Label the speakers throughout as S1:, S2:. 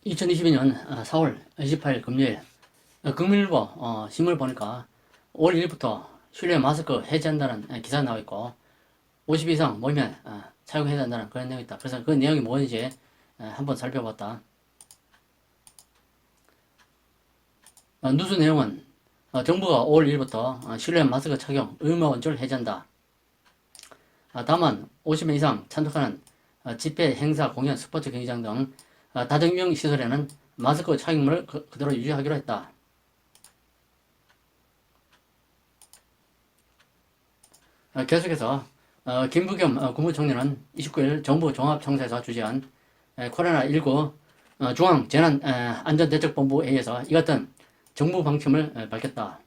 S1: 2022년 4월 28일 금요일 국민일보 신문을 보니까 5월 1일부터 실내 마스크 해제한다는 기사 나와 있고 50 이상 모이면 착용해야 한다는 그런 내용이 있다. 그래서 그 내용이 뭔지 한번 살펴봤다. 뉴스 내용은 정부가 5월 1일부터 실내 마스크 착용 의무 원조를 해제한다. 다만 50명 이상 참석하는 집회, 행사, 공연, 스포츠 경기장 등 다중이용 시설에는 마스크 착용을 그대로 유지하기로 했다. 계속해서 김부겸 국무총리는 29일 정부 종합청사에서 주재한 코로나19 중앙재난안전대책본부 회의에서 이 같은 정부 방침을 밝혔다.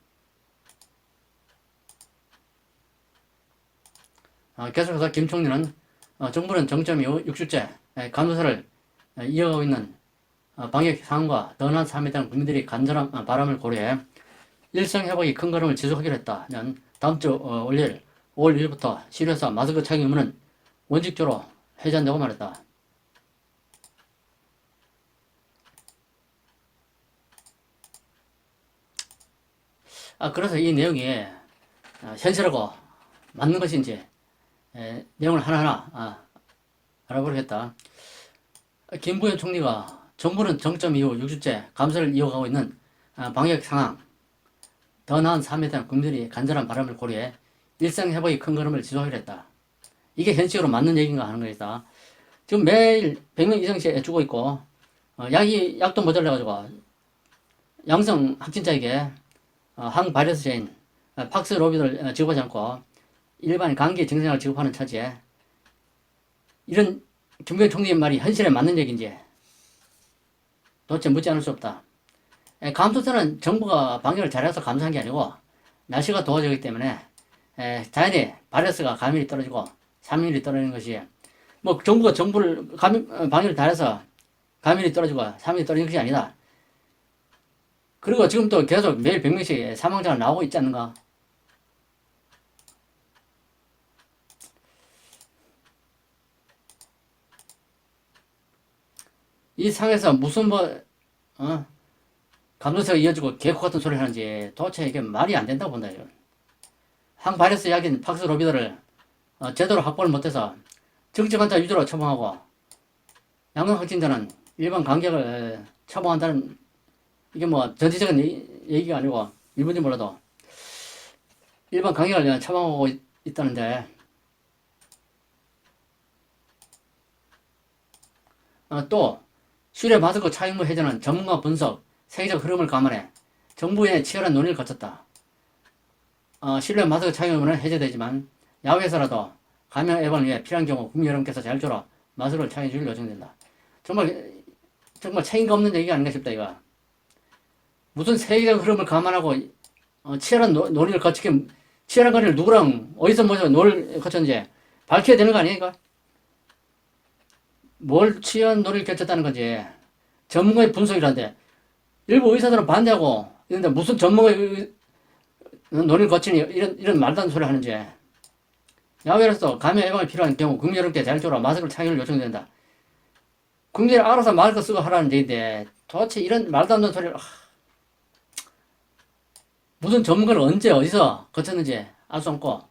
S1: 계속해서 김 총리는 정부는 정점 이후 6주째 감소세를 이어가고 있는 방역 상황과 더 나은 삶에 대한 국민들이 간절한 바람을 고려해 일상 회복이 큰 걸음을 지속하기로 했다면 다음 주 월요일 5월 1일부터 실외에서 마스크 착용 의무는 원칙적으로 해제한다고 말했다. 그래서 이 내용이 현실하고 맞는 것인지 내용을 하나하나 알아보겠다. 김부겸 총리가 정부는 정점 이후 6주째 감소를 이어가고 있는 방역 상황, 더 나은 삶에 대한 국민들이 간절한 바람을 고려해 일상 회복이 큰 걸음을 지속하기로 했다. 이게 현실적으로 맞는 얘기인가 하는 거다. 지금 매일 100명 이상씩 주고 있고 약도 모자라가지고 양성 확진자에게 항바이러스제인 팍스로비드를 지급하지 않고 일반 감기 증상을 지급하는 차지에 이런 김부겸 총리의 말이 현실에 맞는 얘기인지 도대체 묻지 않을 수 없다. 감소세는 정부가 방역을 잘해서 감소한 게 아니고 날씨가 더워지기 때문에 자연히 바이러스가 감염이 떨어지고 사망률이 떨어지는 것이 뭐 정부가 방역을 잘해서 감염이 떨어지고 사망률이 떨어지는 것이 아니다. 그리고 지금 또 계속 매일 100명씩 사망자가 나오고 있지 않는가? 이 상에서 무슨 감소세가 이어지고 개코 같은 소리를 하는지 도대체 이게 말이 안 된다고 본다. 항바이러스 약인 팍스로비드를 제대로 확보를 못해서 정증 환자 위주로 처방하고 양성 확진자는 일반 관객을 처방한다는 이게 뭐 전지적인 얘기가 아니고 일본인지 몰라도 일반 관객을 처방하고 있다는데 또 실외 마스크 착용무 해제는 전문가 분석, 세계적 흐름을 감안해 정부의 치열한 논의를 거쳤다. 실내 마스크 착용은 해제되지만 야외에서라도 감염 예방을 위해 필요한 경우 국민 여러분께서 자율적으로 마스크를 착용해 주길 요청된다. 정말 책임감 없는 얘기가 아닌가 싶다 이거. 무슨 세계적 흐름을 감안하고 치열한 논의를 거치게 치열한 논의를 누구랑 어디서 모셔 논의를 거쳤는지 밝혀야 되는 거 아니야 이거? 뭘 치열한 논의를 거쳤다는 건지 전문가의 분석이란데 일부 의사들은 반대하고 이런데 무슨 전문가의 논의를 거치니 이런 말도 안 되는 소리 하는지. 야외로서 감염 예방이 필요한 경우 국민 여러분께 자율적으로 마스크를 착용을 요청된다. 국민이 알아서 마스크 쓰고 하라는 얘기인데 도대체 이런 말도 안 되는 소리를 무슨 전문가를 언제 어디서 거쳤는지 알 수 없고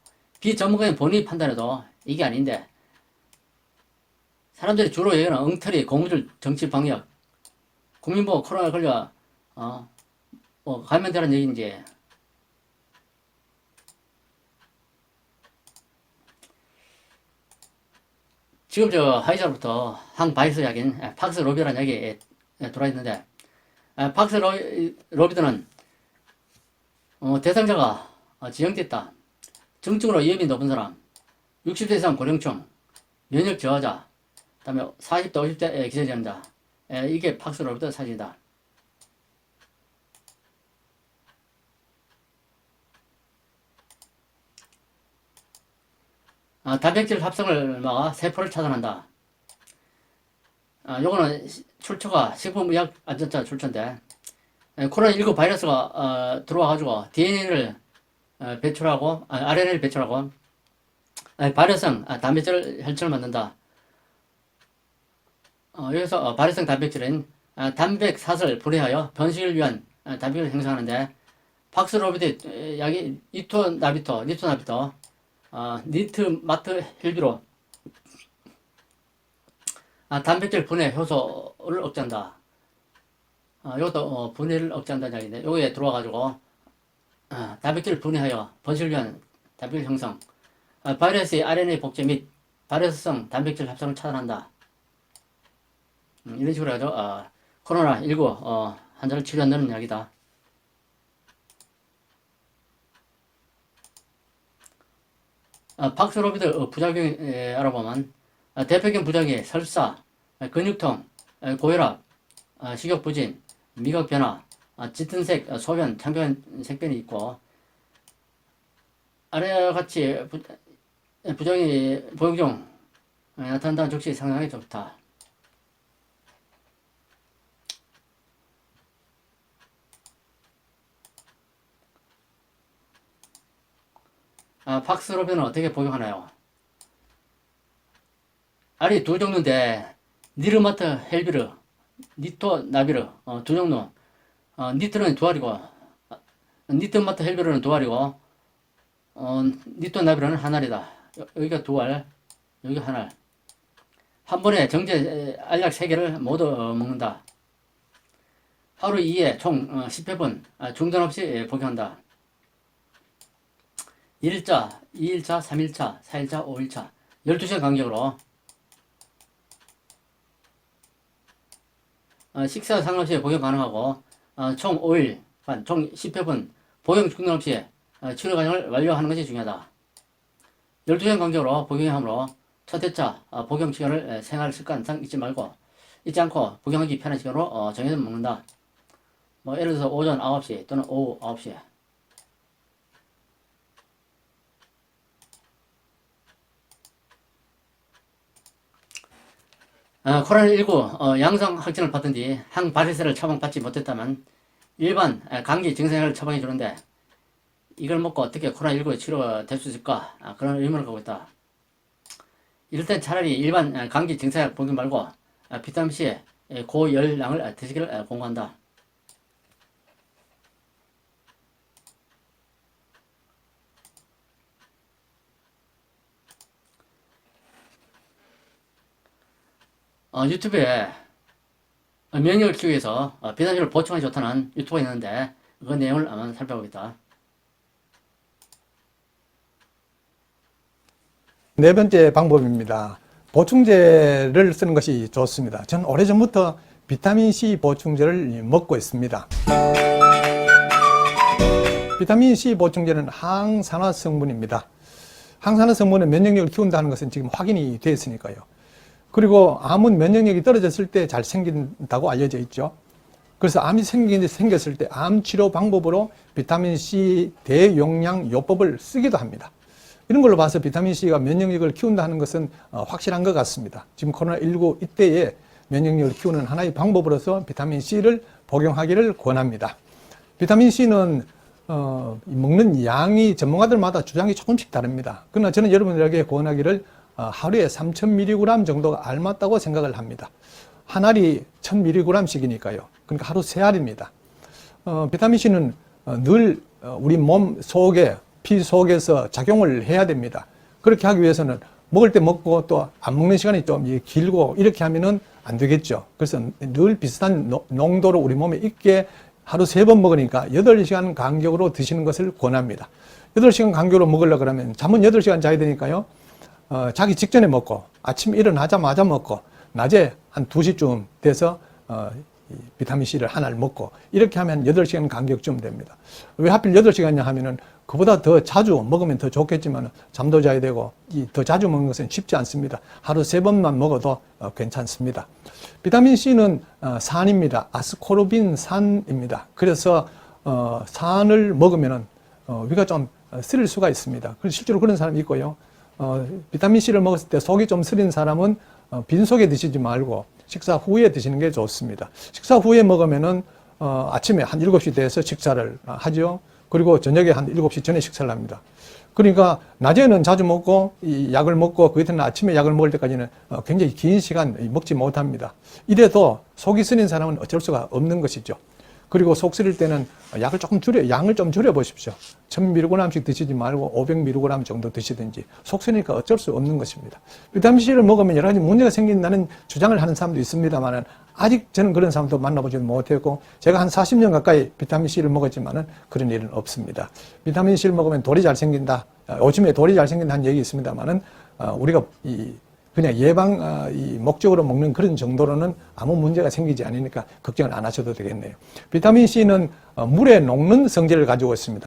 S1: 비전문가인 본인이 판단해도 이게 아닌데 사람들이 주로 얘기하는 엉터리 고무줄 정치 방역 국민보고 코로나 걸려 감염되라는 얘기인지 지금 화이자로부터 항바이러스 약인 팍스로비드라는 약이 들어있는데 팍스로비드는 대상자가 지정됐다. 정증으로 위험이 높은 사람, 60세 이상 고령층, 면역 저하자, 그 다음에 40대, 50대 기저질환자 이게 팍스로비드 사진이다. 단백질 합성을 막아 세포를 차단한다. 요거는 출처가 식품의약안전처 출처인데 코로나19 바이러스가 들어와가지고 DNA를 배출하고 RNA를 배출하고 발효성 단백질 혈전을 만든다. 여기서 발효성 단백질인 단백사슬 분해하여 변식을 위한 단백을 형성하는데 박스로비드 약이 니토나비토, 니트마트 헬비로 단백질 분해 효소를 억제한다. 이것도 분해를 억제한다는 이야기인데 여기에 들어와가지고 단백질 분해하여 번식을 위한 단백질 형성, 바이러스의 RNA 복제 및 바이러스성 단백질 합성을 차단한다. 이런 식으로 해서 코로나19 환자를 치료한다는 이야기다. 박스로비드 부작용 알아보면 대표적인 부작용이 설사, 근육통, 고혈압, 식욕부진, 미각 변화, 짙은색 소변, 창변 색변이 있고 아래와 같이 부작용이 복용 중 나타난다는 적시 상당히 좋다. 박스로비드는 어떻게 복용하나요? 알이 두 종류인데 니르마트 헬비르, 니토나비르 두 종류. 니트는 두 알이고 니트마트 헬비르는 두 알이고 니토나비르는 한 알이다. 여기가 두 알, 여기가 한 알. 한 번에 정제 알약 3개를 모두 먹는다. 하루 2회 총 10회분 중단 없이 복용한다. 1일차, 2일차, 3일차, 4일차, 5일차 12시간 간격으로 식사 상관없이 복용 가능하고 총 5일간 총 10회분 복용 중단 없이 치료 과정을 완료하는 것이 중요하다. 12시간 간격으로 복용해야 하므로 첫 회차 복용 시간을 생활 습관상 잊지 않고 복용하기 편한 시간으로 정해서 먹는다. 뭐 예를 들어서 오전 9시 또는 오후 9시. 코로나19 양성 확진을 받은 뒤 항바이러스를 처방받지 못했다면 일반 감기 증상을 처방해 주는데 이걸 먹고 어떻게 코로나19 치료될 수 있을까? 그런 의문을 갖고 있다. 이럴 땐 차라리 일반 감기 증상 복용 말고 비타민C 고열량을 드시기를 권고한다. 유튜브에 면역을 키우기 위해서 비타민을 보충하기 좋다는 유튜브가 있는데 그 내용을 한번 살펴보겠다.
S2: 네 번째 방법입니다. 보충제를 쓰는 것이 좋습니다. 저는 오래전부터 비타민C 보충제를 먹고 있습니다. 비타민C 보충제는 항산화 성분입니다. 항산화 성분은 면역력을 키운다는 것은 지금 확인이 되어 있으니까요. 그리고 암은 면역력이 떨어졌을 때 잘 생긴다고 알려져 있죠. 그래서 암이 생겼을 때 암 치료 방법으로 비타민C 대용량 요법을 쓰기도 합니다. 이런 걸로 봐서 비타민C가 면역력을 키운다는 것은 확실한 것 같습니다. 지금 코로나19 이때에 면역력을 키우는 하나의 방법으로서 비타민C를 복용하기를 권합니다. 비타민C는 먹는 양이 전문가들마다 주장이 조금씩 다릅니다. 그러나 저는 여러분들에게 권하기를 하루에 3000mg 정도가 알맞다고 생각을 합니다. 한 알이 1000mg씩이니까요. 그러니까 하루 3알입니다. 비타민C는 늘 우리 몸 속에, 피 속에서 작용을 해야 됩니다. 그렇게 하기 위해서는 먹을 때 먹고 또 안 먹는 시간이 좀 길고 이렇게 하면은 안 되겠죠. 그래서 늘 비슷한 농도로 우리 몸에 있게 하루 3번 먹으니까 8시간 간격으로 드시는 것을 권합니다. 8시간 간격으로 먹으려고 그러면 잠은 8시간 자야 되니까요. 자기 직전에 먹고 아침 일어나자마자 먹고 낮에 한 2시쯤 돼서 비타민C를 하나를 먹고 이렇게 하면 8시간 간격쯤 됩니다. 왜 하필 8시간이냐 하면은 그보다 더 자주 먹으면 더 좋겠지만 잠도 자야 되고 더 자주 먹는 것은 쉽지 않습니다. 하루 3번만 먹어도 괜찮습니다. 비타민C는 산입니다. 아스코르빈 산입니다. 그래서 산을 먹으면은 위가 좀 쓰릴 수가 있습니다. 그래서 실제로 그런 사람이 있고요. 비타민C를 먹었을 때 속이 좀 쓰린 사람은 빈속에 드시지 말고 식사 후에 드시는 게 좋습니다. 식사 후에 먹으면은 아침에 한 7시 돼서 식사를 하죠. 그리고 저녁에 한 7시 전에 식사를 합니다. 그러니까 낮에는 자주 먹고 이 약을 먹고 그 이튿날 아침에 약을 먹을 때까지는 굉장히 긴 시간 먹지 못합니다. 이래도 속이 쓰린 사람은 어쩔 수가 없는 것이죠. 그리고 속 쓰릴 때는 약을 조금 양을 좀 줄여 보십시오. 1000mg씩 드시지 말고 500mg 정도 드시든지. 속 쓰니까 어쩔 수 없는 것입니다. 비타민C를 먹으면 여러 가지 문제가 생긴다는 주장을 하는 사람도 있습니다만 아직 저는 그런 사람도 만나보지도 못했고 제가 한 40년 가까이 비타민C를 먹었지만 그런 일은 없습니다. 비타민C를 먹으면 돌이 잘 생긴다. 오줌에 돌이 잘 생긴다는 얘기 있습니다만 우리가 그냥 이 목적으로 먹는 그런 정도로는 아무 문제가 생기지 않으니까 걱정을 안 하셔도 되겠네요. 비타민C는 물에 녹는 성질을 가지고 있습니다.